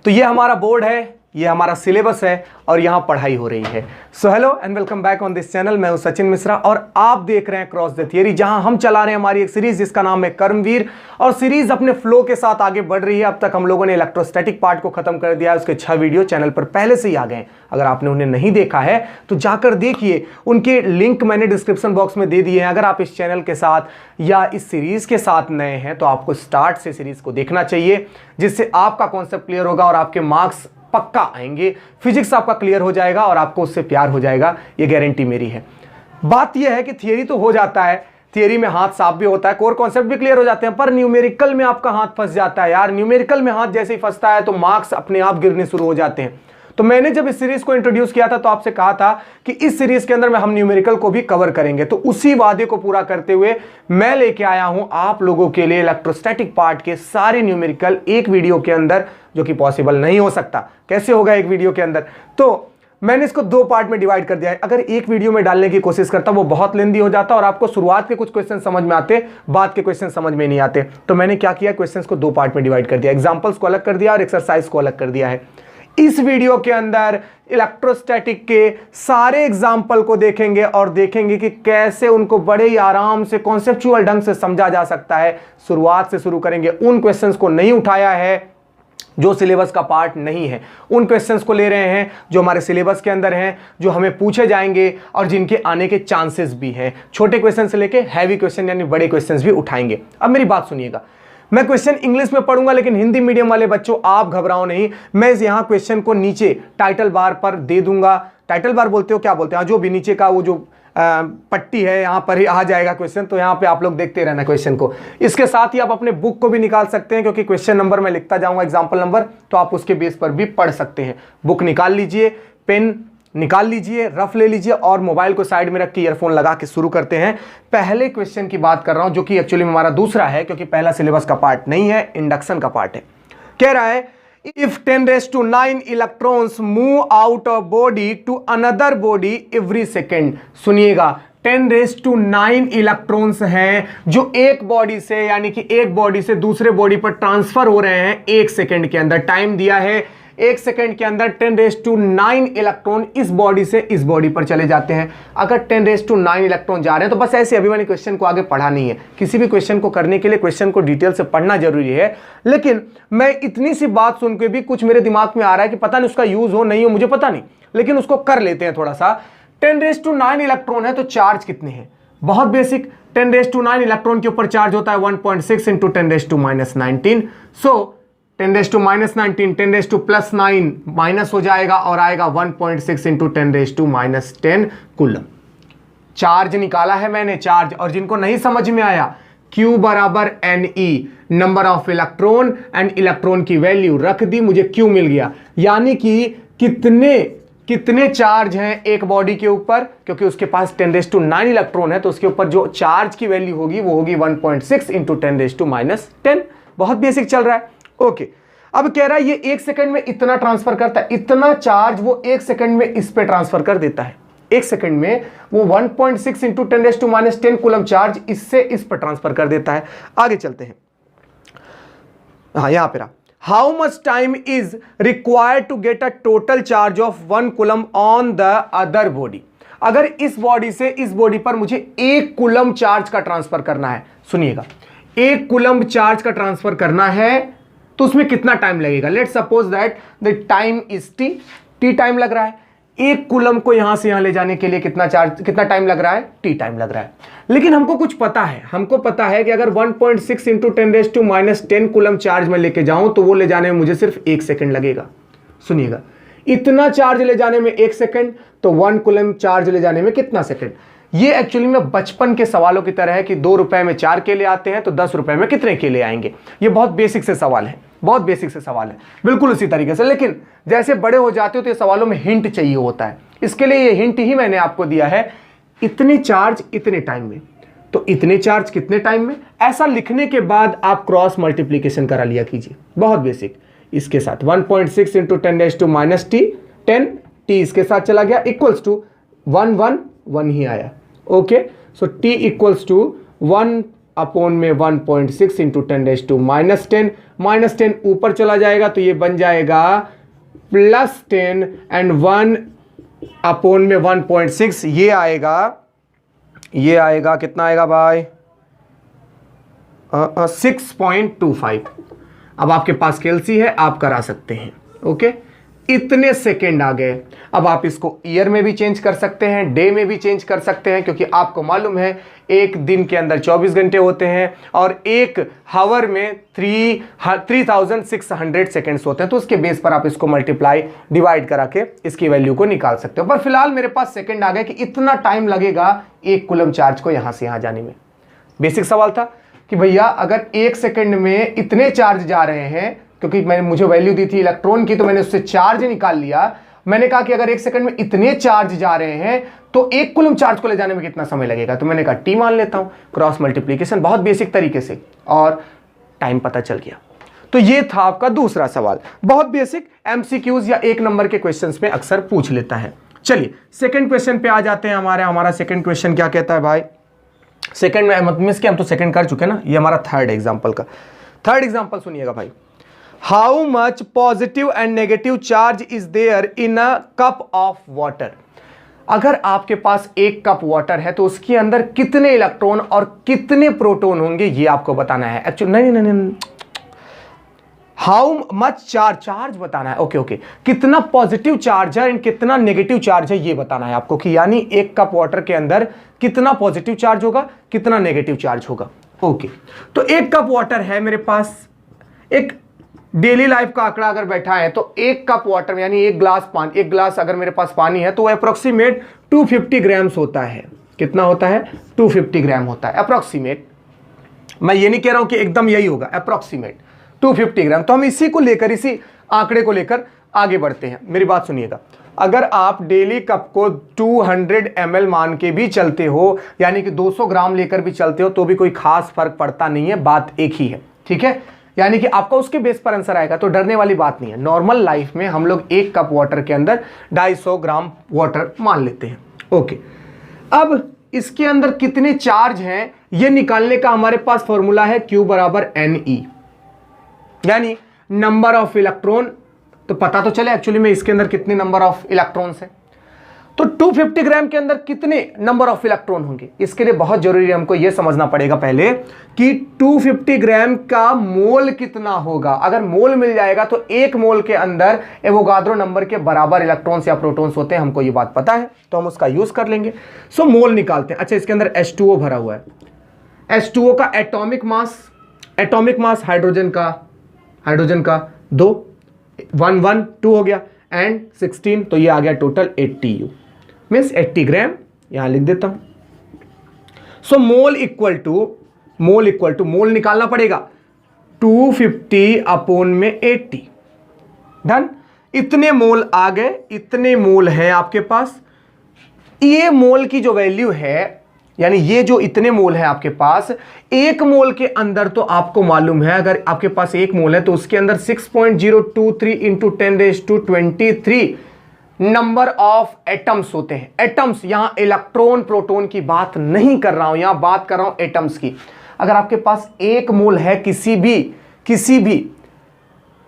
तो ये हमारा बोर्ड है, ये हमारा सिलेबस है और यहां पढ़ाई हो रही है। So hello and welcome back on this channel. मैं हूं सचिन मिश्रा और आप देख रहे हैं क्रॉस द थियरी, जहां हम चला रहे हैं हमारी एक सीरीज जिसका नाम है कर्मवीर। और सीरीज अपने फ्लो के साथ आगे बढ़ रही है। अब तक हम लोगों ने इलेक्ट्रोस्टैटिक पार्ट को खत्म कर दिया है। उसके 6 वीडियो चैनल पर पहले से ही आ गए हैं। अगर आपने उन्हें नहीं देखा है तो जाकर देखिए, उनके लिंक मैंने डिस्क्रिप्शन बॉक्स में दे दिए हैं। अगर आप इस चैनल के साथ या इस सीरीज के साथ नए हैं तो आपको स्टार्ट से सीरीज को देखना चाहिए, जिससे आपका कॉन्सेप्ट क्लियर होगा और आपके मार्क्स पक्का आएंगे। फिजिक्स आपका क्लियर हो जाएगा और आपको उससे प्यार हो जाएगा, ये गारंटी मेरी है। बात यह है कि थियरी तो हो जाता है, थियरी में हाथ साफ भी होता है, कोर कॉन्सेप्ट भी क्लियर हो जाते हैं, पर न्यूमेरिकल में आपका हाथ फंस जाता है यार। न्यूमेरिकल में हाथ जैसे ही फंसता है तो मार्क्स अपने आप गिरने शुरू हो जाते हैं। तो मैंने जब इस सीरीज को इंट्रोड्यूस किया था तो आपसे कहा था कि इस सीरीज के अंदर में हम न्यूमेरिकल को भी कवर करेंगे। तो उसी वादे को पूरा करते हुए मैं लेके आया हूं आप लोगों के लिए इलेक्ट्रोस्टैटिक पार्ट के सारे न्यूमेरिकल एक वीडियो के अंदर, जो कि पॉसिबल नहीं हो सकता। कैसे होगा एक वीडियो के अंदर? तो मैंने इसको 2 पार्ट में डिवाइड कर दिया है। अगर एक वीडियो में डालने की कोशिश करता वो बहुत लेंदी हो जाता और आपको शुरुआत के कुछ क्वेश्चन समझ में आते, बाद के क्वेश्चन समझ में नहीं आते। तो मैंने क्या किया, क्वेश्चंस को 2 पार्ट में डिवाइड कर दिया, एग्जांपल्स को अलग कर दिया और एक्सरसाइज को अलग कर दिया है। इस वीडियो के अंदर इलेक्ट्रोस्टैटिक के सारे एग्जाम्पल को देखेंगे और देखेंगे कि कैसे उनको बड़े ही आराम से कॉन्सेप्चुअल ढंग से समझा जा सकता है। शुरुआत से शुरू करेंगे। उन क्वेश्चंस को नहीं उठाया है जो सिलेबस का पार्ट नहीं है, उन क्वेश्चंस को ले रहे हैं जो हमारे सिलेबस के अंदर हैं, जो हमें पूछे जाएंगे और जिनके आने के चांसेस भी हैं। छोटे क्वेश्चन से लेके हैवी क्वेश्चन यानी बड़े क्वेश्चंस भी उठाएंगे। अब मेरी बात सुनिएगा, मैं क्वेश्चन इंग्लिश में पढ़ूंगा, लेकिन हिंदी मीडियम वाले बच्चों आप घबराओ नहीं। मैं यहां क्वेश्चन को नीचे टाइटल बार पर दे दूंगा। टाइटल बार बोलते हो, क्या बोलते हैं, जो भी नीचे का वो जो पट्टी है यहां पर ही आ जाएगा क्वेश्चन। तो यहां पे आप लोग देखते रहना क्वेश्चन को। इसके साथ ही आप अपने बुक को भी निकाल सकते हैं, क्योंकि क्वेश्चन नंबर मैं लिखता जाऊंगा, एग्जाम्पल नंबर, तो आप उसके बेस पर भी पढ़ सकते हैं। बुक निकाल लीजिए, पेन निकाल लीजिए, रफ ले लीजिए और मोबाइल को साइड में रख के ईयरफोन लगा के शुरू करते हैं। पहले क्वेश्चन की बात कर रहा हूं, जो कि एक्चुअली हमारा दूसरा है, क्योंकि पहला सिलेबस का पार्ट नहीं है, इंडक्शन का पार्ट है। कह रहा है if 10⁹ electrons move out of body to another body every second. सुनिएगा, 10⁹ इलेक्ट्रॉन्स हैं जो एक बॉडी से, यानी कि एक बॉडी से दूसरे बॉडी पर ट्रांसफर हो रहे हैं 1 सेकेंड के अंदर। टाइम दिया है 1 सेकेंड के अंदर 10⁹ इलेक्ट्रॉन इस बॉडी से इस बॉडी पर चले जाते हैं। अगर 10⁹ इलेक्ट्रॉन जा रहे हैं तो बस ऐसे, अभी मैंने क्वेश्चन को आगे पढ़ा नहीं है। किसी भी क्वेश्चन को करने के लिए क्वेश्चन को डिटेल से पढ़ना जरूरी है। लेकिन मैं इतनी सी बात सुन के भी कुछ मेरे दिमाग में आ रहा है कि पता नहीं उसका यूज हो नहीं हो, मुझे पता नहीं, लेकिन उसको कर लेते हैं थोड़ा सा। 10⁹ इलेक्ट्रॉन है तो चार्ज कितने हैं? बहुत बेसिक, 10⁹ इलेक्ट्रॉन के ऊपर चार्ज होता है 1.6 इंटू 10⁻⁹ सो 10⁻⁹ 10⁻+9 माइनस हो जाएगा और आएगा 1.6 इंटू 10⁻10 कूलम। चार्ज निकाला है मैंने, चार्ज। और जिनको नहीं समझ में आया, Q बराबर Ne, number of electron and electron की वैल्यू रख दी, मुझे Q मिल गया। यानी कि कितने चार्ज हैं एक बॉडी के ऊपर, क्योंकि उसके पास 10⁹ इलेक्ट्रॉन है तो उसके ऊपर जो चार्ज की वैल्यू होगी वो होगी 1.6 इंटू 10⁻10। बहुत बेसिक चल रहा है। ओके, अब कह रहा है ये 1 सेकंड में इतना ट्रांसफर करता है, इतना चार्ज वो 1 सेकंड में इस पे ट्रांसफर कर देता है। 1 सेकंड में वो 1.6 इंटू 10⁻10 कूलम चार्ज इससे इस पर ट्रांसफर कर देता है। आगे चलते हैं। हाँ, यहां पे रहा, how much time is required to get a total charge of 1 coulomb on the other body. अगर इस बॉडी से इस बॉडी पर मुझे 1 कूलम चार्ज का ट्रांसफर करना है, सुनिएगा, 1 कूलम चार्ज का ट्रांसफर करना है तो उसमें कितना टाइम लगेगा? Let's suppose that the time is T time लग रहा है। 1 कूलम को यहां से यहां ले जाने के लिए कितना टाइम लग रहा है? टी टाइम लग रहा है। लेकिन हमको कुछ पता है, हमको पता है कि अगर 1.6 इंटू 10⁻10 कूलम चार्ज में लेके जाऊं तो वो ले जाने में मुझे सिर्फ 1 सेकंड लगेगा। सुनिएगा, इतना चार्ज ले जाने में 1 सेकंड, तो 1 कूलम चार्ज ले जाने में कितना सेकंड? ये एक्चुअली में बचपन के सवालों की तरह है कि 2 रुपए में 4 केले आते हैं तो 10 रुपए में कितने केले आएंगे। ये बहुत बेसिक से सवाल है, बहुत बेसिक से सवाल है, बिल्कुल उसी तरीके से। लेकिन जैसे बड़े हो जाते हो तो ये सवालों में हिंट चाहिए होता है। इसके लिए ये हिंट ही मैंने आपको दिया है, इतने चार्ज इतने टाइम में, तो इतने चार्ज कितने टाइम में। ऐसा लिखने के बाद आप क्रॉस मल्टीप्लीकेशन करा लिया कीजिए, बहुत बेसिक। इसके साथ 1.6 इंटू 10⁻10 टी इसके साथ चला गया, इक्वल्स टू 1 1 1 ही आया। Okay, so t equals to 1 upon में 1.6 इंटू 10⁻⁻10, -10 ऊपर चला जाएगा तो ये बन जाएगा +10 एंड 1 अपॉन में 1.6, ये आएगा कितना आएगा भाई 6.25। अब आपके पास कैलसी है, आप करा सकते हैं। ओके, इतने सेकेंड आ गए। अब आप इसको ईयर में भी चेंज कर सकते हैं, डे में भी चेंज कर सकते हैं, क्योंकि आपको मालूम है एक दिन के अंदर 24 घंटे होते हैं और एक हावर में 3600 सेकेंड्स होते हैं। तो उसके बेस पर आप इसको मल्टीप्लाई डिवाइड करा के इसकी वैल्यू को निकाल सकते हो। पर फिलहाल मेरे पास सेकेंड आ गए कि इतना टाइम लगेगा एक कूलम चार्ज को यहां से यहां जाने में। बेसिक सवाल था कि भैया अगर एक सेकेंड में इतने चार्ज जा रहे हैं, क्योंकि मुझे वैल्यू दी थी इलेक्ट्रॉन की तो मैंने उससे चार्ज निकाल लिया। मैंने कहा कि अगर एक सेकंड में इतने चार्ज जा रहे हैं तो एक कूलम चार्ज को ले जाने में कितना समय लगेगा, तो मैंने कहा टी मान लेता हूं। क्रॉस मल्टीप्लिकेशन बहुत बेसिक तरीके से, और टाइम पता चल गया। तो ये था आपका दूसरा सवाल, बहुत बेसिक एमसीक्यूज या एक नंबर के क्वेश्चंस में अक्सर पूछ लेता है। चलिए सेकंड क्वेश्चन पे आ जाते हैं। हमारा सेकंड क्वेश्चन क्या कहता है भाई, सेकंड में मिस किया, हम तो सेकंड कर चुके ना, ये हमारा थर्ड एग्जांपल का। थर्ड एग्जांपल सुनिएगा भाई, how much positive and negative charge is there in a cup of water. अगर आपके पास एक कप वाटर है तो उसके अंदर कितने इलेक्ट्रॉन और कितने प्रोटॉन होंगे, ये आपको बताना है। एक्चुअली नहीं, हाउ मच चार्ज बताना है। ओके, कितना पॉजिटिव चार्ज है एंड कितना नेगेटिव चार्ज है ये बताना है आपको, कि यानी एक कप वाटर के अंदर कितना पॉजिटिव चार्ज होगा, कितना नेगेटिव चार्ज होगा। ओके, तो एक कप वाटर है मेरे पास, एक डेली लाइफ का आंकड़ा अगर बैठा है तो एक कप वाटर में यानी एक गिलास अगर मेरे पास पानी है तो अप्रोक्सीमेट 250 ग्राम्स होता है। कितना होता है, 250 ग्राम होता है अप्रोक्सीमेट। मैं ये नहीं कह रहा हूं कि एकदम यही होगा, अप्रोक्सीमेट 250 ग्राम। तो हम इसी को लेकर, इसी आंकड़े को लेकर आगे बढ़ते हैं। मेरी बात सुनिएगा, अगर आप डेली कप को 200 ml मान के भी चलते हो, यानी कि 200 ग्राम लेकर भी चलते हो, तो भी कोई खास फर्क पड़ता नहीं है, बात एक ही है। ठीक है, यानी कि आपका उसके बेस पर आंसर आएगा, तो डरने वाली बात नहीं है। नॉर्मल लाइफ में हम लोग एक कप वाटर के अंदर 250 ग्राम वाटर मान लेते हैं। ओके, अब इसके अंदर कितने चार्ज हैं ये निकालने का हमारे पास फॉर्मूला है Q बराबर Ne, यानी नंबर ऑफ इलेक्ट्रॉन। तो पता तो चले एक्चुअली में इसके अंदर कितने नंबर ऑफ इलेक्ट्रॉन्स हैं। तो 250 ग्राम के अंदर कितने नंबर ऑफ इलेक्ट्रॉन होंगे, इसके लिए बहुत जरूरी है हमको यह समझना पड़ेगा पहले कि 250 ग्राम का मोल कितना होगा। अगर मोल मिल जाएगा तो एक मोल के अंदर एवोगाद्रो नंबर के बराबर इलेक्ट्रॉन्स या प्रोटॉन्स होते हैं, हमको ये बात पता है, तो हम उसका यूज कर लेंगे। सो मोल निकालते हैं। अच्छा, इसके अंदर H2O भरा हुआ है। H2O का एटॉमिक मास हाइड्रोजन का 2 1 1 2 हो गया एंड 16, तो ये आ गया टोटल 80U, मीन्स 80 ग्राम। यहां लिख देता हूं। सो मोल इक्वल टू मोल निकालना पड़ेगा 250 अपॉन में 80। डन, इतने मोल आ गए, इतने मोल है आपके पास। ये मोल की जो वैल्यू है, यानी ये जो इतने मोल है आपके पास, एक मोल के अंदर तो आपको मालूम है, अगर आपके पास एक मोल है तो उसके अंदर 6.023 इंटू 10⁻23 नंबर ऑफ एटम्स होते हैं। एटम्स, यहां इलेक्ट्रॉन प्रोटॉन की बात नहीं कर रहा हूं, यहां बात कर रहा हूं एटम्स की। अगर आपके पास एक मोल है किसी भी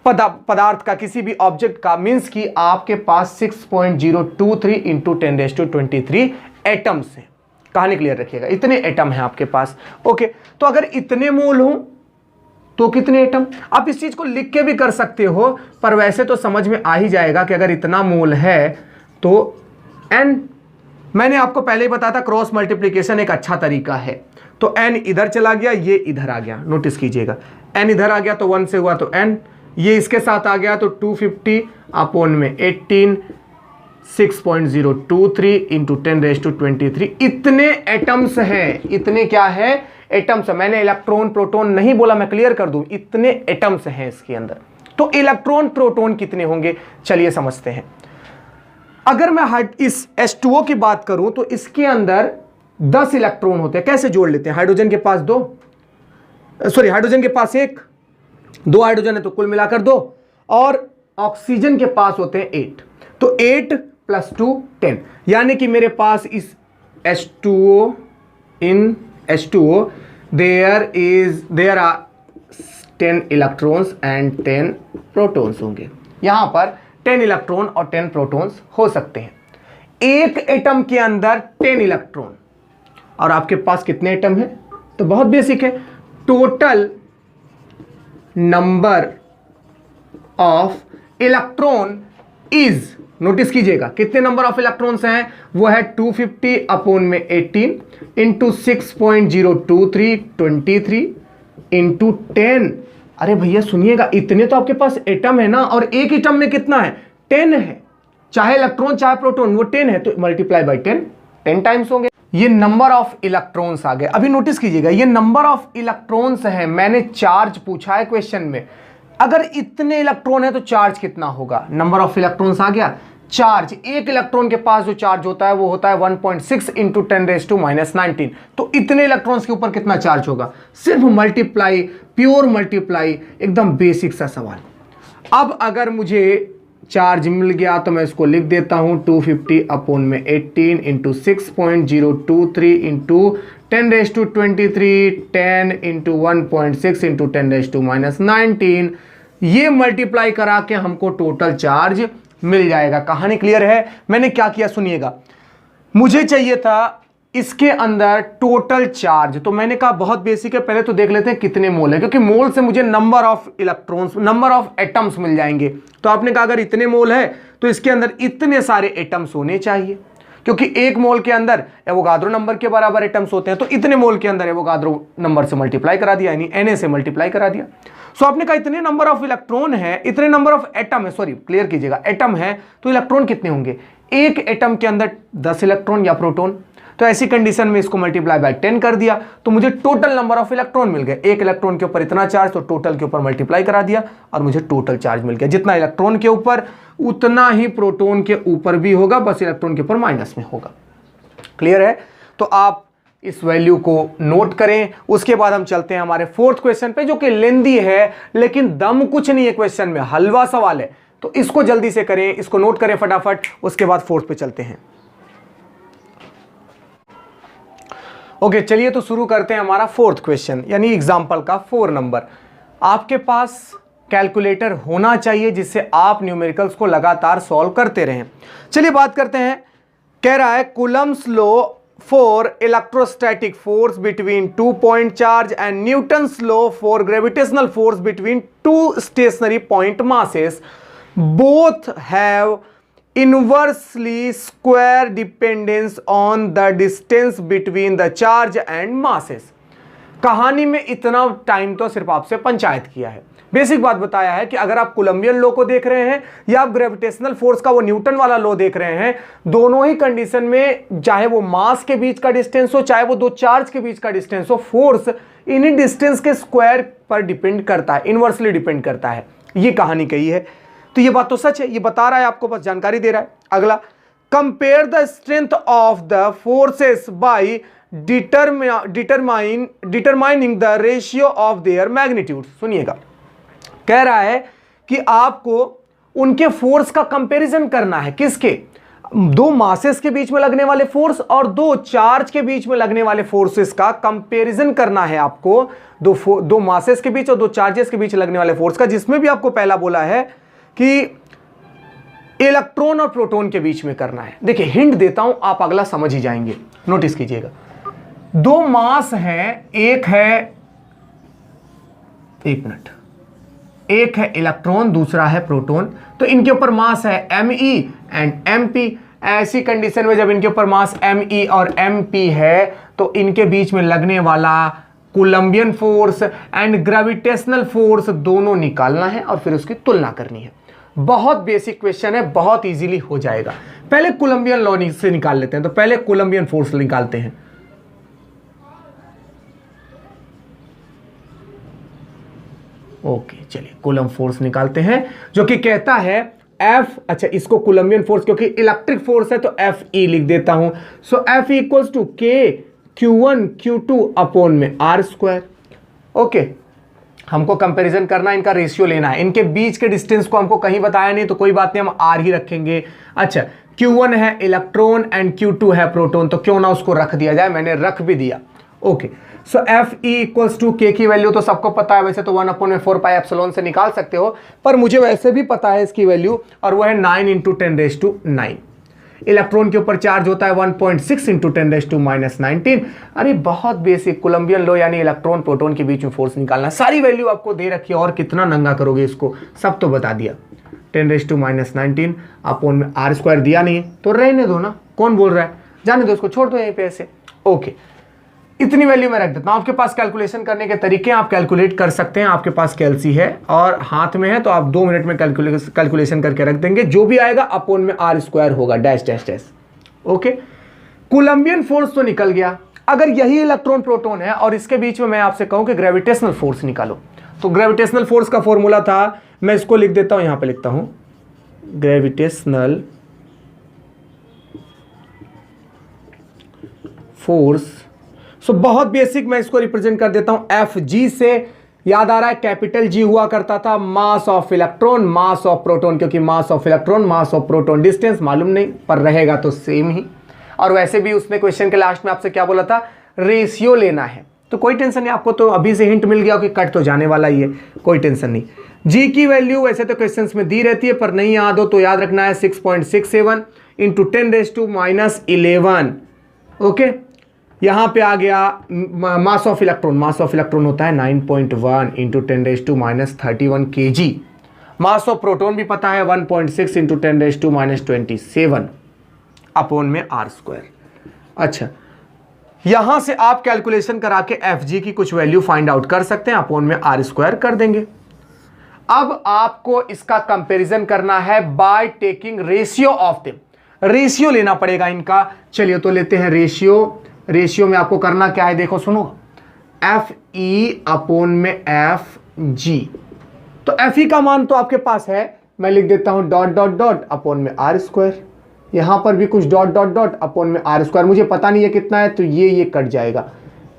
पदार्थ का, किसी भी ऑब्जेक्ट का, मींस कि आपके पास 6.023 इंटू 10⁻23 एटम्स हैं। कहानी क्लियर रखिएगा, इतने एटम हैं आपके पास। ओके, तो अगर इतने मोल हो तो कितने एटम, आप इस चीज को लिख के भी कर सकते हो, पर वैसे तो समझ में आ ही जाएगा कि अगर इतना मोल है तो n, मैंने आपको पहले ही बताया था क्रॉस मल्टीप्लिकेशन एक अच्छा तरीका है। तो n इधर चला गया, ये इधर आ गया, नोटिस कीजिएगा, n इधर आ गया तो 1 से हुआ तो n, ये इसके साथ आ गया तो 250 अपॉन में 18 6.023 इंटू 10⁻23। इतने एटम्स हैं, इतने क्या है, एटम्स। मैंने इलेक्ट्रॉन प्रोटॉन नहीं बोला, मैं क्लियर कर दूं, इतने एटम्स हैं इसके अंदर। तो इलेक्ट्रॉन प्रोटॉन कितने होंगे, चलिए समझते हैं। अगर मैं इस H2O की बात करूं तो इसके अंदर 10 इलेक्ट्रॉन होते हैं। कैसे जोड़ लेते हैं, हाइड्रोजन के पास 2, हाइड्रोजन के पास 1, 2 हाइड्रोजन है तो कुल मिलाकर 2, और ऑक्सीजन के पास होते हैं 8, तो 8 + 2 10, यानी कि मेरे पास इस H2O there are 10 electrons and 10 protons होंगे। यहां पर 10 इलेक्ट्रॉन और 10 प्रोटॉन्स हो सकते हैं। एक एटम के अंदर 10 इलेक्ट्रॉन, और आपके पास कितने एटम हैं? तो बहुत बेसिक है, total number of electron is, notice कीजिएगा कितने नंबर ऑफ इलेक्ट्रॉन्स हैं, वो है 250 अपॉन में 18 इंटू 6.023 23 इंटू 10। अरे भैया सुनिएगा, इतने तो आपके पास एटम है ना, और एक एटम में कितना है? 10 है, चाहे इलेक्ट्रॉन चाहे प्रोटॉन, वो 10 है, तो मल्टीप्लाई बाई 10 टाइम्स होंगे। ये नंबर ऑफ इलेक्ट्रॉन्स आ गए। अभी नोटिस कीजिएगा, ये नंबर ऑफ इलेक्ट्रॉन्स है, मैंने चार्ज पूछा है क्वेश्चन में। अगर इतने इलेक्ट्रॉन है तो चार्ज कितना होगा? नंबर ऑफ इलेक्ट्रॉन्स आ गया। चार्ज, एक इलेक्ट्रॉन के पास जो चार्ज होता है वो होता है 1.6 इंटू 10⁻⁻⁹। तो इतने इलेक्ट्रॉन्स के ऊपर कितना चार्ज होगा? सिर्फ मल्टीप्लाई, प्योर मल्टीप्लाई, एकदम बेसिक सा सवाल। अब अगर मुझे चार्ज मिल गया तो मैं इसको लिख देता हूं 250 अपॉन में 18 इंटू 6.023 इंटू 10⁻23 10 इंटू 1.6 इंटू 10⁻⁻⁹। ये मल्टीप्लाई करा के हमको टोटल चार्ज मिल जाएगा। कहानी क्लियर है? मैंने क्या किया सुनिएगा, मुझे चाहिए था इसके अंदर टोटल चार्ज, तो मैंने कहा बहुत बेसिक है, पहले तो देख लेते हैं कितने मोल है, क्योंकि मोल से मुझे number of electrons, number of atoms मिल जाएंगे। तो आपने कहा अगर इतने मोल है तो इसके अंदर इतने सारे एटम्स होने चाहिए, क्योंकि एक मोल के अंदर एवोगाद्रो नंबर के बराबर एटम्स होते हैं, तो इतने मोल के अंदर एवोगाद्रो नंबर से मल्टीप्लाई करा दिया, यानी Na से मल्टीप्लाई करा दिया। सो आपने कहा इतने नंबर ऑफ इलेक्ट्रॉन है, इतने नंबर ऑफ एटम है, सॉरी क्लियर कीजिएगा, एटम है, तो इलेक्ट्रॉन कितने होंगे? एक एटम के अंदर 10 इलेक्ट्रॉन या प्रोटॉन। तो ऐसी कंडीशन में इसको मल्टीप्लाई बाय 10 कर दिया, तो मुझे टोटल नंबर ऑफ इलेक्ट्रॉन मिल गए। एक इलेक्ट्रॉन के ऊपर इतना चार्ज, तो टोटल के ऊपर मल्टीप्लाई करा दिया और मुझे टोटल चार्ज मिल गया। जितना इलेक्ट्रॉन के ऊपर उतना ही प्रोटॉन के ऊपर भी होगा, बस इलेक्ट्रॉन के ऊपर माइनस में होगा। क्लियर है? तो आप इस वैल्यू को नोट करें। उसके बाद हम चलते हैं हमारे फोर्थ क्वेश्चन पे, जो कि लेंदी है लेकिन दम कुछ नहीं है क्वेश्चन में, हलवा सवाल है, तो इसको जल्दी से करें, इसको नोट करें फटाफट, उसके बाद फोर्थ पे चलते हैं। ओके चलिए तो शुरू करते हैं हमारा फोर्थ क्वेश्चन, यानी एग्जाम्पल का 4 नंबर। आपके पास कैलकुलेटर होना चाहिए जिससे आप न्यूमेरिकल्स को लगातार सॉल्व करते रहें। चलिए बात करते हैं। कह रहा है Coulomb's law for electrostatic force between 2 point charge and Newton's law for gravitational force between two stationary point masses both have inversely square dependence on the distance between the charge and masses। कहानी में इतना time तो सिर्फ आपसे पंचायत किया है, basic बात बताया है कि अगर आप कोलंबियन लॉ को देख रहे हैं या आप ग्रेविटेशनल फोर्स का वो न्यूटन वाला लॉ देख रहे हैं, दोनों ही कंडीशन में चाहे वो मास के बीच का डिस्टेंस हो चाहे वो दो चार्ज के बीच का डिस्टेंस हो, फोर्स इन्हीं डिस्टेंस के स्क्वायर पर डिपेंड करता है, इनवर्सली डिपेंड करता है। ये कहानी कही है, तो ये बात तो सच है, ये बता रहा है आपको, बस जानकारी दे रहा है। अगला, compare the strength of the forces by determining the ratio of their magnitude. सुनिएगा, कह रहा है कि आपको उनके फोर्स का कंपैरिजन करना है। किसके? दो मासेस के बीच में लगने वाले फोर्स और दो चार्ज के बीच में लगने वाले फोर्सेस का कंपैरिजन करना है आपको। दो मासेस के बीच और दो चार्जेस के बीच लगने वाले फोर्स का, जिसमें भी आपको पहला बोला है कि इलेक्ट्रॉन और प्रोटॉन के बीच में करना है। देखिए हिंट देता हूं, आप अगला समझ ही जाएंगे, नोटिस कीजिएगा। दो मास हैं, एक है इलेक्ट्रॉन, दूसरा है प्रोटॉन, तो इनके ऊपर मास है Me एंड Mp। ऐसी कंडीशन में जब इनके ऊपर मास Me और Mp है तो इनके बीच में लगने वाला Coulombian force and gravitational force दोनों निकालना है और फिर उसकी तुलना करनी है। बहुत बेसिक क्वेश्चन है, बहुत इजीली हो जाएगा। पहले कोलंबियन लॉ से निकाल लेते हैं, तो पहले कोलंबियन फोर्स निकालते हैं। ओके चलिए कूलम्ब फोर्स निकालते हैं, जो कि कहता है F, अच्छा इसको कोलंबियन फोर्स क्योंकि इलेक्ट्रिक फोर्स है तो Fe लिख देता हूं। So F equals to K Q1 Q2 upon में R²। ओके, हमको कंपैरिजन करना है, इनका रेशियो लेना है। इनके बीच के डिस्टेंस को हमको कहीं बताया नहीं, तो कोई बात नहीं, हम R ही रखेंगे। अच्छा, Q1 है इलेक्ट्रॉन एंड Q2 है प्रोटॉन, तो क्यों ना उसको रख दिया जाए, मैंने रख भी दिया। Okay, so F E equals to K की वैल्यू तो सबको पता है, वैसे तो 1/4πε से निकाल सकते हो, पर मुझे वैसे भी पता है इसकी वैल्यू, और वो है 9 × 10⁹ इलेक्ट्रॉन के ऊपर चार्ज होता है 1.6 × 10⁻19। अरे बहुत बेसिक कोलंबियन लॉ, यानी इलेक्ट्रॉन प्रोटॉन के बीच में फोर्स निकालना। सारी वैल्यू आपको दे रखी है, और कितना नंगा करोगे इसको, सब तो बता दिया। 10⁻19 अपोन में r² दिया नहीं है तो रहने दो ना, कौन बोल रहा है, जाने दो, उसको छोड़ दो यहीं पे ऐसे। ओके, इतनी वैल्यू मैं रख देता हूं। आपके पास कैलकुलेशन करने के तरीके हैं, आप कैलकुलेट कर सकते हैं। आपके पास कैलसी है और हाथ में है, तो आप 2 मिनट में कैलकुलेशन करके रख देंगे। जो भी आएगा अपोन में r² होगा, dash dash dash. Okay, Coulombian force तो निकल गया। अगर यही इलेक्ट्रॉन प्रोटॉन है और इसके बीच में मैं आपसे कहूं कि ग्रेविटेशनल फोर्स निकालो, तो ग्रेविटेशनल फोर्स का फॉर्मूला था, मैं इसको लिख देता हूं, यहां पे लिखता हूं ग्रेविटेशनल फोर्स। सो बहुत बेसिक, मैं इसको रिप्रेजेंट कर देता हूं एफ जी से। याद आ रहा है कैपिटल जी हुआ करता था mass of electron, mass of proton, क्योंकि mass of electron, mass of proton, distance मालूम नहीं पर रहेगा तो सेम ही। और वैसे भी उसने क्वेश्चन के लास्ट में आपसे क्या बोला था, रेशियो लेना है, तो कोई टेंशन नहीं, आपको तो अभी से हिंट मिल गया कि कट तो जाने वाला ही है, कोई टेंशन नहीं। जी की वैल्यू वैसे तो क्वेश्चंस में दी रहती है, पर नहीं याद हो तो याद रखना है 6.67 × 10⁻11। ओके, यहां पे आ गया मास of electron, mass of electron होता है 9.1 × 10⁻31 kg। मास ऑफ प्रोटॉन भी पता है 1.6 × 10⁻27 अपोन में r²। अच्छा, यहां से आप कैलकुलेशन करा के एफ जी की कुछ वैल्यू फाइंड आउट कर सकते हैं, अपोन में r² कर देंगे। अब आपको इसका कंपैरिजन करना है by taking ratio of them. Ratio लेना पड़ेगा इनका। चलिए तो लेते हैं रेशियो। रेशियो में आपको करना क्या है, देखो सुनो, एफ ई अपोन में एफ जी। तो एफ ई का मान तो आपके पास है, मैं लिख देता हूं डॉट डॉट डॉट अपोन में r²। यहां पर भी कुछ डॉट डॉट डॉट अपोन में r², मुझे पता नहीं है कितना है, तो ये कट जाएगा।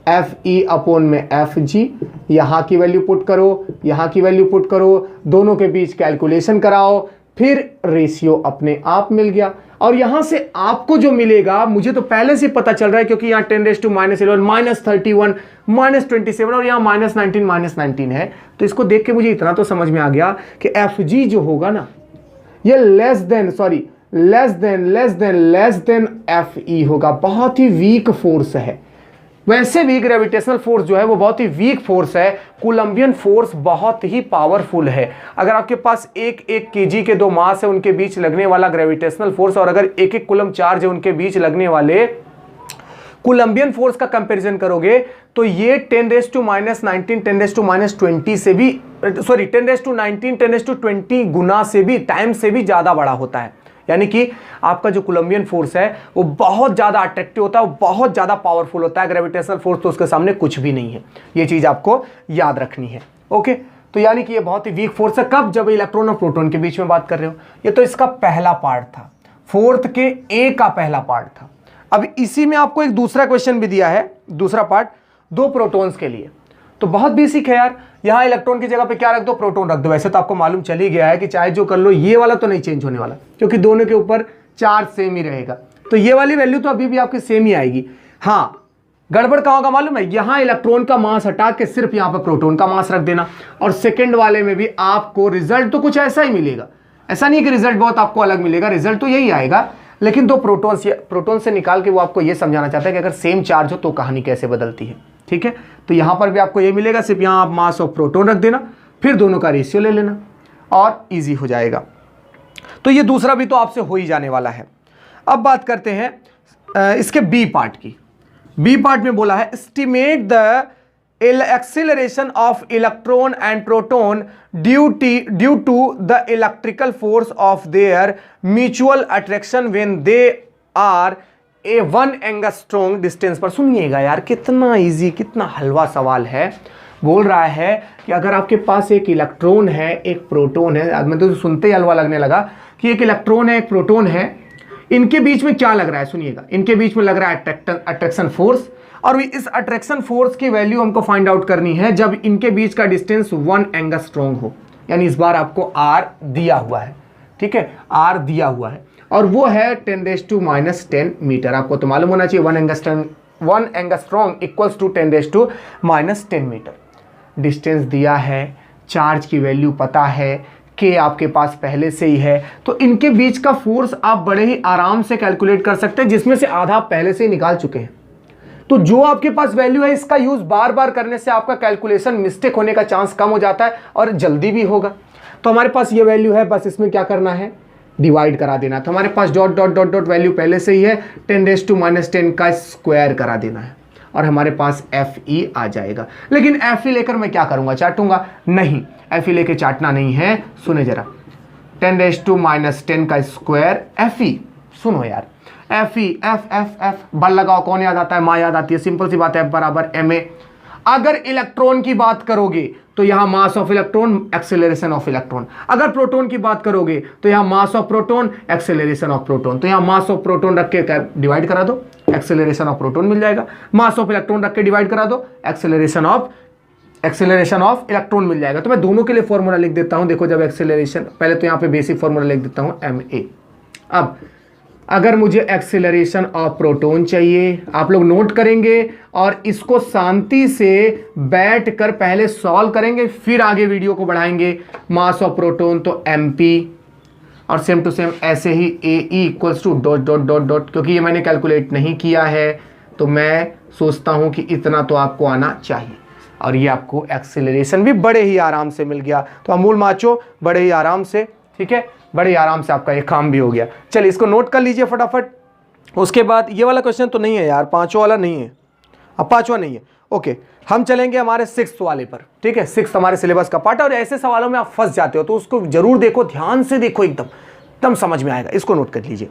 एफ ई अपोन में एफ जी, यहां की वैल्यू पुट करो, यहां की वैल्यू पुट करो, दोनों के बीच कैलकुलेशन कराओ, फिर रेशियो अपने आप मिल गया। और यहां से आपको जो मिलेगा, मुझे तो पहले से पता चल रहा है, क्योंकि यहां 10⁻11 -31 -27 और यहां -19 है, तो इसको देख के मुझे इतना तो समझ में आ गया कि एफ जी जो होगा ना, ये लेस देन एफ ई होगा। बहुत ही वीक फोर्स है। वैसे भी ग्रेविटेशनल फोर्स जो है वो बहुत ही वीक फोर्स है, कोलंबियन फोर्स बहुत ही पावरफुल है। अगर आपके पास एक केजी के 2 मास है, उनके बीच लगने वाला ग्रेविटेशनल फोर्स, और अगर एक कूलम चार्ज है, उनके बीच लगने वाले कोलंबियन फोर्स का कंपैरिजन करोगे, तो ये 10⁻19 10⁻20 से भी, सॉरी 10⁻19 10⁻20 गुना से भी, टाइम से भी ज्यादा बड़ा होता है। यानी कि आपका जो कोलंबियन फोर्स है वो बहुत ज्यादा अट्रैक्टिव होता है, वो बहुत ज्यादा पावरफुल होता है। ग्रेविटेशनल फोर्स तो उसके सामने कुछ भी नहीं है, ये चीज आपको याद रखनी है। ओके, तो यानी कि ये बहुत ही वीक फोर्स है। कब, जब इलेक्ट्रॉन और प्रोटॉन के बीच में बात कर रहे हो। ये तो इसका पहला पार्ट था, फोर्थ के ए का पहला पार्ट था। अब इसी में आपको एक दूसरा क्वेश्चन भी दिया है, दूसरा पार्ट 2 प्रोटॉन्स के लिए, तो बहुत बेसिक है यार। यहां इलेक्ट्रॉन की जगह पे क्या रख दो, प्रोटॉन रख दो। वैसे तो आपको मालूम चल ही गया है कि चाहे जो कर लो, ये वाला तो नहीं चेंज होने वाला, क्योंकि दोनों के ऊपर चार्ज सेम ही रहेगा, तो ये वाली वैल्यू तो अभी भी आपकी सेम ही आएगी। हाँ, गड़बड़ कहां होगा मालूम है, यहां इलेक्ट्रॉन का मास हटा के सिर्फ यहां पर प्रोटॉन का मास रख देना, और सेकंड वाले में भी आपको रिजल्ट तो कुछ ऐसा ही मिलेगा। ऐसा नहीं कि रिजल्ट बहुत आपको अलग मिलेगा, रिजल्ट तो यही आएगा, लेकिन 2 प्रोटॉन से निकाल के वो आपको ये समझाना चाहता है कि अगर सेम चार्ज हो तो कहानी कैसे बदलती है। ठीक है, तो यहां पर भी आपको ये मिलेगा, सिर्फ यहां आप मास ऑफ प्रोटॉन रख देना, फिर दोनों का रेशियो ले लेना और इजी हो जाएगा। तो ये दूसरा भी तो आपसे हो ही जाने वाला है। अब बात करते हैं इसके बी पार्ट की। बी पार्ट में बोला है estimate the acceleration of electron and proton due to the electrical force of their mutual attraction when they are a 1 angstrom distance पर। सुनिएगा यार, कितना इजी, कितना हलवा सवाल है। बोल रहा है कि अगर आपके पास एक इलेक्ट्रॉन है, एक प्रोटॉन है, मैं तो सुनते ही हलवा लगने लगा कि एक इलेक्ट्रॉन है, एक प्रोटॉन है, इनके बीच में क्या लग रहा है, सुनिएगा, इनके बीच में लग रहा है अट्रैक्शन फोर्स, और इस अट्रैक्शन फोर्स की वैल्यू हमको फाइंड आउट करनी है जब इनके बीच का डिस्टेंस 1 एंगस्ट्रॉम हो। यानी इस बार आपको R दिया हुआ है, ठीक है, R दिया हुआ है, और वो है 10⁻10 मीटर। आपको तो मालूम होना चाहिए 1 1 angstrom equals to 10⁻⁻10 metre. Distance दिया है, चार्ज की वैल्यू पता है, के आपके पास पहले से ही है, तो इनके बीच का फोर्स आप बड़े ही आराम से कैलकुलेट कर सकते हैं, जिसमें से आधा आप पहले से ही निकाल चुके हैं। तो जो आपके पास वैल्यू है, इसका यूज बार बार करने से आपका कैलकुलेशन मिस्टेक होने का चांस कम हो जाता है और जल्दी भी होगा। तो हमारे पास ये वैल्यू है, बस इसमें क्या करना है, डिवाइड करा देना। तो हमारे पास dot dot dot dot value पहले से ही है, 10⁻10 का स्क्वायर करा देना है और हमारे पास FE आ जाएगा। लेकिन FE लेकर मैं क्या करूंगा, चाटूंगा? नहीं, FE लेके चाटना नहीं है। सुने जरा, 10⁻10 का स्क्वायर FE, सुनो यार, FE F बल लगाओ, कौन याद आता है? माँ याद आती है, सिंपल सी बात है, F बराबर ma। अगर इलेक्ट्रॉन की बात करोगे तो यहां मास of electron, acceleration of electron. अगर प्रोटॉन की बात करोगे तो यहां मास of proton, acceleration of proton. तो यहां मास ऑफ प्रोटॉन रख के डिवाइड करा दो, एक्सेलरेशन ऑफ प्रोटॉन मिल जाएगा। मास ऑफ इलेक्ट्रॉन रख के डिवाइड करा दो, एक्सेलरेशन ऑफ इलेक्ट्रॉन मिल जाएगा। तो मैं दोनों के लिए फॉर्मूला लिख देता हूं। देखो, जब एक्सेलरेशन, पहले तो यहां पे बेसिक फॉर्मूला लिख देता हूं ma। अब अगर मुझे एक्सेलरेशन ऑफ प्रोटॉन चाहिए, आप लोग नोट करेंगे और इसको शांति से बैठ कर पहले सॉल्व करेंगे, फिर आगे वीडियो को बढ़ाएंगे। मास ऑफ प्रोटॉन तो mp, और सेम टू सेम ऐसे ही AE equals to dot dot dot dot. क्योंकि ये मैंने कैलकुलेट नहीं किया है तो मैं सोचता हूं कि इतना तो आपको आना चाहिए, और ये आपको एक्सेलरेशन भी बड़े ही आराम से मिल गया। तो अमूल माचो, बड़े ही आराम से, ठीक है, बड़े आराम से आपका ये काम भी हो गया। चलिए इसको नोट कर लीजिए फटाफट। उसके बाद ये वाला क्वेश्चन तो नहीं है यार, पांचवा वाला नहीं है, अब पांचवा नहीं है। ओके, हम चलेंगे हमारे 6th वाले पर, ठीक है। 6th हमारे सिलेबस का पार्ट है, और ऐसे सवालों में आप फंस जाते हो तो उसको जरूर देखो, ध्यान से देखो, एकदम समझ में आएगा। इसको नोट कर लीजिए।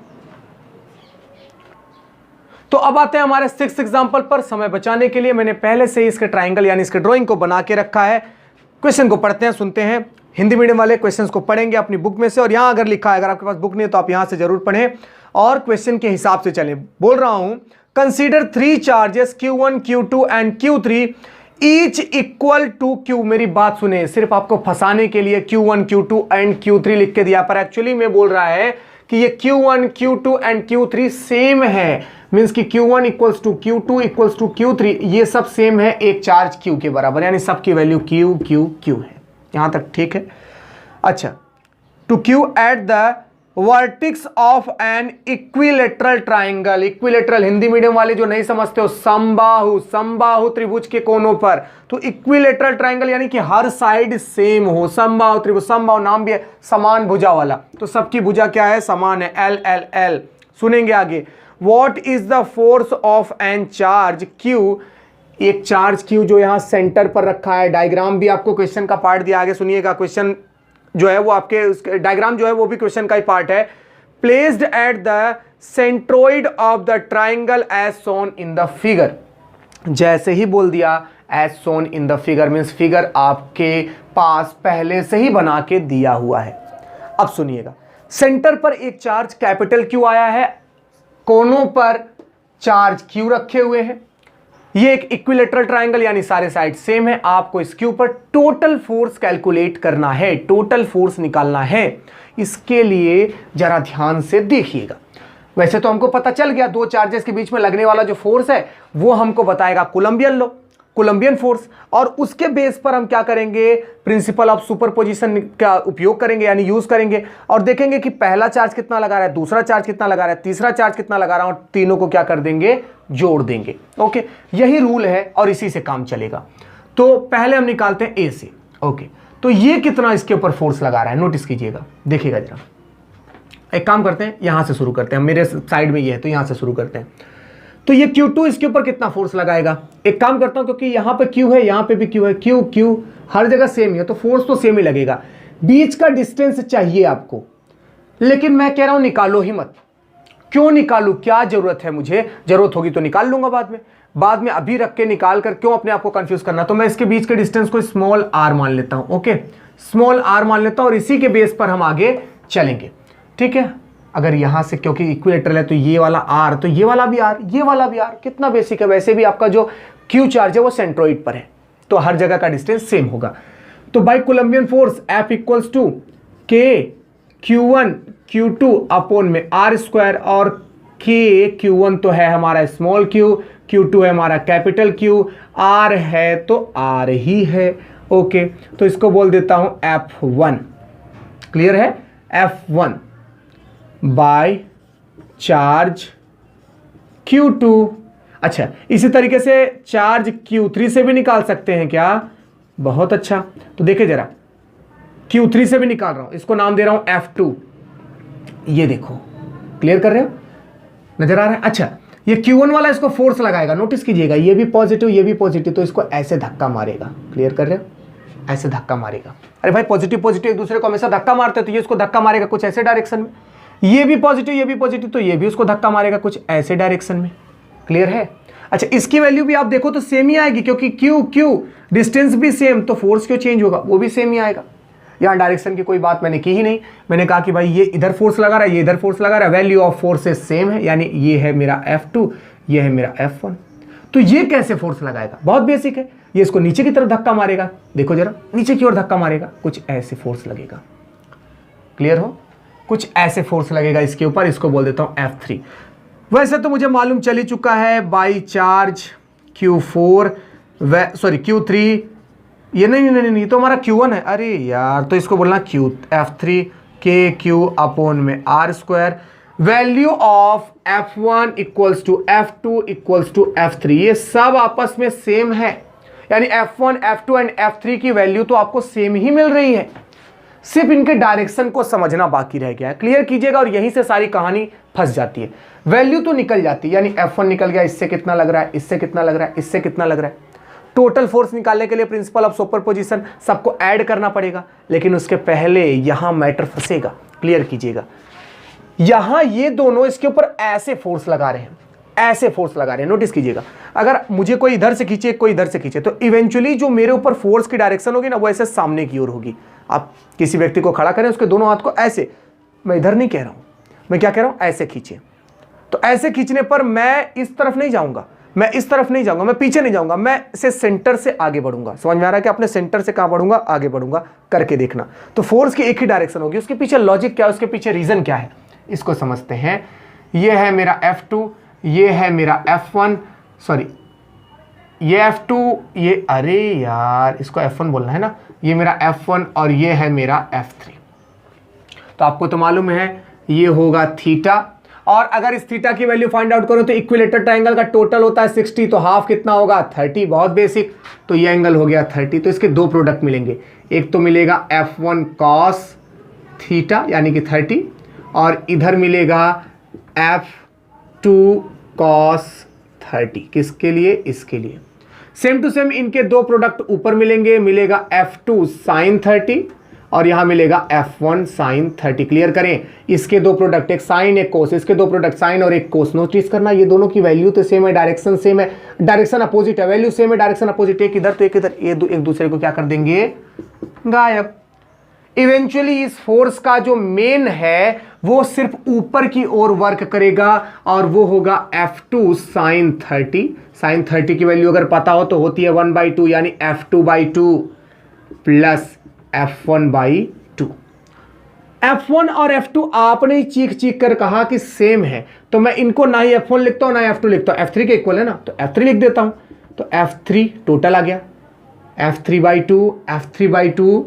तो अब आते हैं हमारे 6th एग्जाम्पल पर। समय बचाने के लिए मैंने पहले से ही इसके ट्राइंगल यानी इसके ड्राइंग को बना के रखा है। क्वेश्चन को पढ़ते हैं, सुनते हैं। हिंदी मीडियम वाले क्वेश्चंस को पढ़ेंगे अपनी बुक में से, और यहां अगर लिखा है, अगर आपके पास बुक नहीं है तो आप यहां से जरूर पढ़ें और क्वेश्चन के हिसाब से चलें। बोल रहा हूं, consider 3 charges Q1, Q2 and Q3 each equal to Q। मेरी बात सुने, सिर्फ आपको फंसाने के लिए Q1, Q2 एंड Q3 लिख के दिया, पर एक्चुअली में बोल रहा है कि ये Q1, Q2 and Q3 same है। मींस कि Q1 equals to Q2 equals to Q3, ये सब सेम है एक चार्ज Q के बराबर, यानी सबकी वैल्यू Q Q Q है। यहां तक ठीक है। अच्छा, to Q at the vertex of an equilateral triangle. Equilateral Hindi medium वाले जो नहीं समझते हो, समबाहु त्रिभुज के कोनों पर। तो इक्विलेटरल ट्राइंगल यानी कि हर साइड सेम हो। समबाहु त्रिभुज, समबाहु नाम भी है, समान भुजा वाला, तो सबकी भुजा क्या है, समान है, L L L। सुनेंगे आगे, what is the force of an charge Q। एक चार्ज Q जो यहां सेंटर पर रखा है। डायग्राम भी आपको क्वेश्चन का पार्ट दिया, आगे सुनिएगा। क्वेश्चन जो है वो आपके डायग्राम जो है वो भी क्वेश्चन का ही पार्ट है। Placed at the centroid of the triangle as shown in the figure. जैसे ही बोल दिया as shown in the figure, means figure आपके पास पहले से ही बना के दिया हुआ है। अब सुनिएगा, सेंटर पर एक चार्ज कैपिटल Q आया है, कोनों पर चार्ज Q रखे हुए हैं। ये एक इक्विलेटरल ट्राइंगल यानी सारे साइड सेम है। आपको इसके ऊपर टोटल फोर्स कैलकुलेट करना है, टोटल फोर्स निकालना है। इसके लिए जरा ध्यान से देखिएगा। वैसे तो हमको पता चल गया, दो चार्जेस के बीच में लगने वाला जो फोर्स है वो हमको बताएगा कूलम्बियन लॉ, कूलम्बियन फोर्स, और उसके बेस पर हम क्या करेंगे, प्रिंसिपल ऑफ सुपरपोजिशन का उपयोग करेंगे यानी यूज करेंगे, और देखेंगे कि पहला चार्ज कितना लगा रहा है, दूसरा चार्ज कितना लगा रहा है, तीसरा चार्ज कितना लगा रहा है, और तीनों को क्या कर देंगे, जोड़ देंगे। ओके, यही रूल है और इसी से काम चलेगा। तो पहले हम निकालते हैं ए से। ओके, तो ये कितना इसके ऊपर फोर्स लगा रहा है, नोटिस कीजिएगा, देखिएगा जरा। एक काम करते हैं, यहां से शुरू करते हैं, मेरे साइड में ये है तो यहां से शुरू करते हैं। तो ये Q2 इसके ऊपर कितना फोर्स लगाएगा। एक काम करता हूं, क्योंकि यहां पे Q है, यहां पे भी Q है, Q Q हर जगह सेम ही है, तो फोर्स तो सेम ही लगेगा। बीच का डिस्टेंस चाहिए आपको, लेकिन मैं कह रहा हूं निकालो ही मत। क्यों निकालू, क्या जरूरत है मुझे, जरूरत होगी तो निकाल लूंगा बाद में अभी रख के निकाल कर क्यों अपने आप को कंफ्यूज करना। तो मैं इसके बीच के डिस्टेंस को स्मॉल r मान लेता हूं। ओके, स्मॉल r मान लेता हूं, और इसी के बेस पर हम आगे चलेंगे। ठीक है, अगर यहां से, क्योंकि इक्विलेटरल है तो ये वाला r, तो ये वाला भी r, ये वाला भी r, कितना बेसिक है। वैसे भी आपका जो Q चार्ज है वो सेंट्रोइड पर है, तो हर जगह का डिस्टेंस सेम होगा। तो by Coulombian force F equals to K Q1 Q2 upon में R स्क्वायर, और K Q1 तो है हमारा स्मॉल Q, Q2 है हमारा कैपिटल Q, R है तो R ही है। ओके, तो इसको बोल देता हूं F1। क्लियर है? F1 by charge Q2। अच्छा, इसी तरीके से चार्ज Q3 से भी निकाल सकते हैं क्या? बहुत अच्छा, तो देखिए जरा, Q3 से भी निकाल रहा हूं, इसको नाम दे रहा हूं F2। ये देखो, क्लियर कर रहे हो, नजर आ रहा है? अच्छा, ये Q1 वाला इसको फोर्स लगाएगा, नोटिस कीजिएगा, ये भी पॉजिटिव ये भी पॉजिटिव, तो इसको ऐसे धक्का मारेगा। क्लियर कर रहे हो? ऐसे धक्का मारेगा। अरे भाई, पॉजिटिव पॉजिटिव एक दूसरे को हमेशा धक्का मारते हैं, तो ये इसको धक्का मारेगा कुछ ऐसे डायरेक्शन में, ये भी पॉजिटिव ये भी पॉजिटिव, तो ये भी उसको धक्का मारेगा कुछ ऐसे डायरेक्शन में। क्लियर है? अच्छा, इसकी वैल्यू भी आप देखो तो सेम ही आएगी, क्योंकि Q डिस्टेंस भी सेम, तो फोर्स क्यों चेंज होगा? वो भी सेम ही आएगा। यहाँ डायरेक्शन की कोई बात मैंने की ही नहीं, मैंने कहा कि भाई ये इधर फोर्स लगा रहा है, ये इधर फोर्स लगा रहा है, वैल्यू ऑफ फोर्सेस सेम है, यानी ये है मेरा F2, ये है मेरा F1। तो ये कैसे फोर्स लगाएगा? बहुत बेसिक है, ये इसको नीचे की तरफ धक्का मारेगा। देखो जरा, नीचे की ओर धक्का मारेगा, कुछ ऐसे फोर्स लगेगा। क्लियर हो? कुछ ऐसे फोर्स लगेगा इसके ऊपर, इसको बोल देता हूं F3। वैसे तो मुझे मालूम चल ही चुका है, बाई चार्ज Q4 Q3, ये नहीं तो हमारा Q1 है। अरे यार, तो इसको बोलना F3 KQ अपॉन में R²। Value of F1 equals to F2 equals to F3, ये सब आपस में सेम है, यानी F1 F2 एंड F3 की वैल्यू तो आपको सेम ही मिल रही है, सिर्फ इनके डायरेक्शन को समझना बाकी रह गया है। क्लियर कीजिएगा, और यहीं से सारी कहानी फंस जाती है। वैल्यू तो निकल जाती है, यानी F1 निकल गया, इससे कितना लग रहा है, इससे कितना लग रहा है, इससे कितना लग रहा है। टोटल फोर्स निकालने के लिए प्रिंसिपल ऑफ सुपरपोजिशन सबको ऐड करना पड़ेगा, लेकिन उसके पहले यहां मैटर फंसेगा। क्लियर कीजिएगा, यहां ये दोनों इसके ऊपर ऐसे फोर्स लगा रहे हैं, ऐसे फोर्स लगा रहे हैं। नोटिस कीजिएगा, अगर मुझे कोई इधर से खींचे कोई इधर से खींचे, तो इवेंचुअली जो मेरे ऊपर फोर्स की डायरेक्शन होगी ना, वो ऐसे सामने की ओर होगी। आप किसी व्यक्ति को खड़ा करें, उसके दोनों हाथ को ऐसे, मैं इधर नहीं कह रहा हूं, मैं क्या कह रहा हूं, ऐसे खींचे। तो ऐसे खींचने पर मैं इस तरफ नहीं जाऊंगा, मैं इस तरफ नहीं जाऊंगा, मैं पीछे नहीं जाऊंगा, मैं इसे सेंटर से आगे बढ़ूंगा। समझ में आ रहा है कि अपने सेंटर से कहां बढ़ूंगा, आगे बढ़ूंगा, करके देखना। तो फोर्स की एक ही डायरेक्शन होगी। उसके पीछे लॉजिक क्या है, उसके पीछे रीजन क्या है, इसको समझते हैं। ये है मेरा F2, ये है मेरा F1, सॉरी ये F2, ये, अरे यार इसको F1 बोलना है ना, ये मेरा F1 और ये है मेरा F3। तो आपको तो मालूम है ये होगा थीटा, और अगर इस थीटा की वैल्यू फाइंड आउट करो तो इक्विलेटर ट्रायंगल का टोटल होता है 60, तो हाफ कितना होगा, 30। बहुत बेसिक, तो ये एंगल हो गया 30। तो इसके दो प्रोडक्ट मिलेंगे, एक तो मिलेगा F1 cos थीटा यानी कि 30, और इधर मिलेगा F2 cos 30। किसके लिए, इसके लिए। सेम टू सेम इनके दो प्रोडक्ट ऊपर मिलेंगे, मिलेगा F2 sin 30 और यहां मिलेगा F1 sin 30। क्लियर करें, इसके दो प्रोडक्ट, एक साइन एक कोस, इसके दो प्रोडक्ट साइन और एक कोस। नोटिस करना, ये दोनों की वैल्यू तो सेम है, डायरेक्शन सेम है, डायरेक्शन अपोजिट है, वैल्यू सेम है, डायरेक्शन अपोजिट, एक इधर तो एक इधर, ये एक दूसरे को क्या कर देंगे, गायब। इवेंचुअली इस फोर्स का जो मेन है वो सिर्फ ऊपर की ओर वर्क करेगा, और वो होगा F2 sin 30। sin 30 की वैल्यू अगर पता हो तो होती है 1/2, यानी F2/2 प्लस F1/2। F1 और F2 आपने ही चीख चीख कर कहा कि सेम है, तो मैं इनको ना ही F1 लिखता हूं ना F2 लिखता हूं, F3 के इक्वल है ना, तो F3 लिख देता हूं। तो F3 टोटल आ गया, F3/2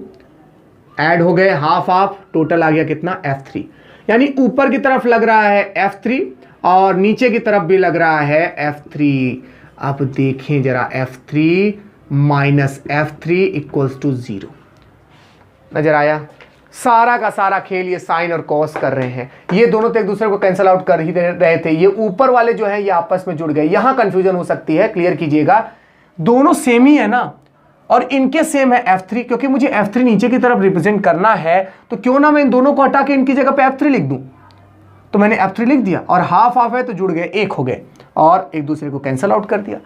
ऐड हो गए, हाफ हाफ, टोटल आ गया कितना, F3। यानी ऊपर की तरफ लग रहा है F3 और नीचे की तरफ भी लग रहा है F3। अब देखें जरा, F3 minus F3 equals to 0। नजर आया? सारा का सारा खेल ये साइन और कॉस कर रहे हैं, ये दोनों तो एक दूसरे को कैंसिल आउट कर ही रहे थे, ये ऊपर वाले जो है ये आपस में जुड़ गए। यहां कंफ्यूजन हो सकती है, क्लियर कीजिएगा, दोनों सेम ही है ना, और इनके सेम है F3, क्योंकि मुझे F3 नीचे की तरफ रिप्रेजेंट करना है, तो क्यों ना मैं इन दोनों को हटा के इनकी जगह पे F3 लिख दूं। तो मैंने F3 लिख दिया, और हाफ हाफ है तो जुड़ गए, एक हो गए, और एक दूसरे को कैंसिल आउट कर दिया।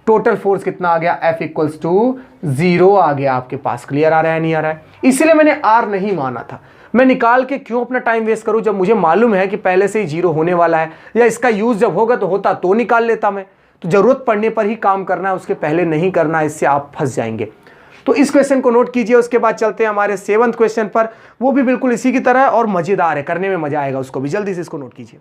टोटल फोर्स कितना आ गया, F इक्वल्स टू 0 आ गया आपके पास। क्लियर आ रहा है, नहीं आ रहा है? इसलिए मैंने R नहीं माना था। मैं निकाल के क्यों अपना टाइम वेस्ट करूं, जब मुझे मालूम है कि पहले से ही 0 होने वाला है, या इसका यूज जब होगा तो होता तो निकाल लेता मैं। तो जरूरत पड़ने पर ही काम करना है, उसके पहले नहीं करना, इससे आप फंस जाएंगे। तो इस क्वेश्चन को नोट कीजिए, उसके बाद चलते हैं हमारे 7th क्वेश्चन पर। वो भी बिल्कुल इसी की तरह है और मजेदार है, करने में मजा आएगा उसको भी। जल्दी से इसको नोट कीजिए।